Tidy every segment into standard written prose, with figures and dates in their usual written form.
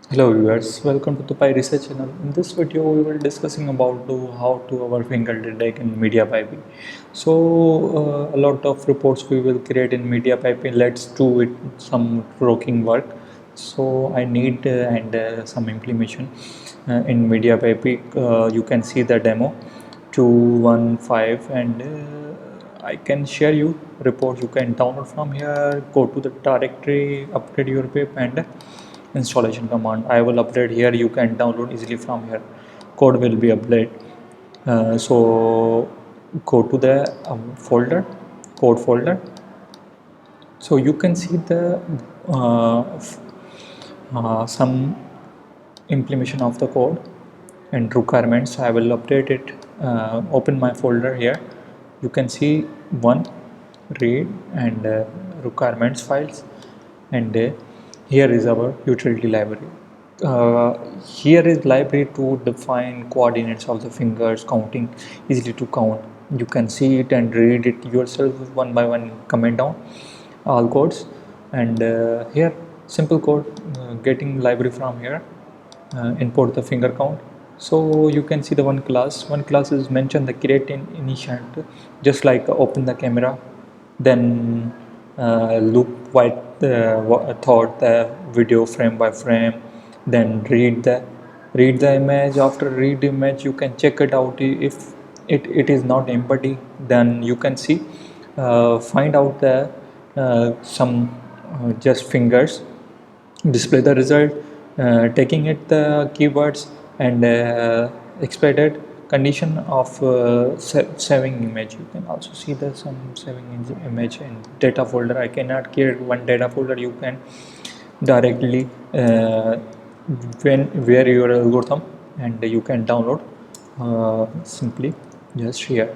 Hello viewers, welcome to the Pyresearch channel. In this video, we will discussing about how to our finger detect in Mediapipe. So a lot of reports we will create in Mediapipe. Let's do it some rocking work. So I need some implementation in Mediapipe. You can see the demo 215 and I can share you reports. You can download from here. Go to the directory, upgrade your pip and installation command. I will update here. You can download easily from here. Code will be updated. So go to the folder, code folder. So you can see the some implementation of the code and requirements. I will update it. Open my folder here. You can see one read and requirements files, and here is our utility library. Here is library to define coordinates of the fingers, counting easily to count. You can see it and read it yourself one by one. Comment down all codes, and here simple code, getting library from here, import the finger count. So you can see the one class is mentioned the create in initiant, just like open the camera, then loop white thought the video frame by frame, then read the image. After read image, you can check it out. If it is not empty, then you can see find out the some just fingers, display the result, taking it the keywords and expected condition of saving image. You can also see the some saving image in data folder. I cannot create one data folder. You can directly when where your algorithm, and you can download simply just here.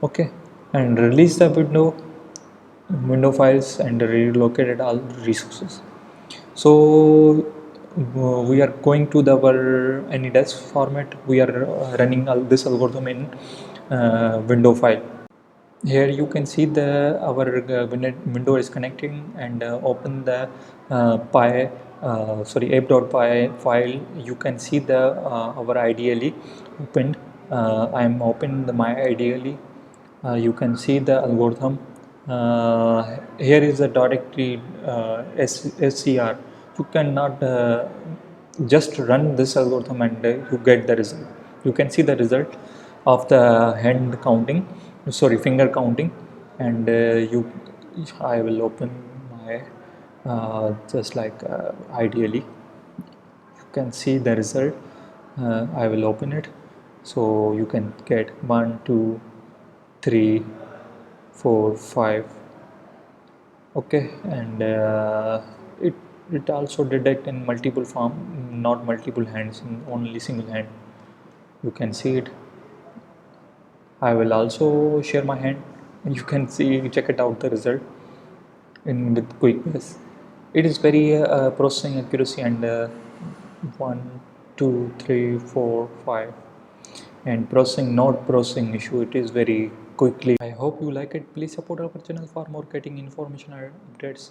Okay, and release the window files and relocated all resources. So we are going to the our any desk format. We are running this algorithm in window file. Here you can see the our window is connecting, and open the app.py file. You can see the our ideally opened. I am open the my ideally. You can see the algorithm. Here is the directory scr. You cannot just run this algorithm and you get the result. You can see the result of the finger counting, and I will open my just like ideally. You can see the result. I will open it. So you can get 1 2 3 4 5. Okay, and it also detect in multiple form, not multiple hands, in only single hand. You can see it. I will also share my hand, and you can see, check it out the result in with quick pace. It is very processing accuracy, and 1 2 3 4 5, and processing not processing issue. It is very quickly. I hope you like it. Please support our channel for more getting information and updates.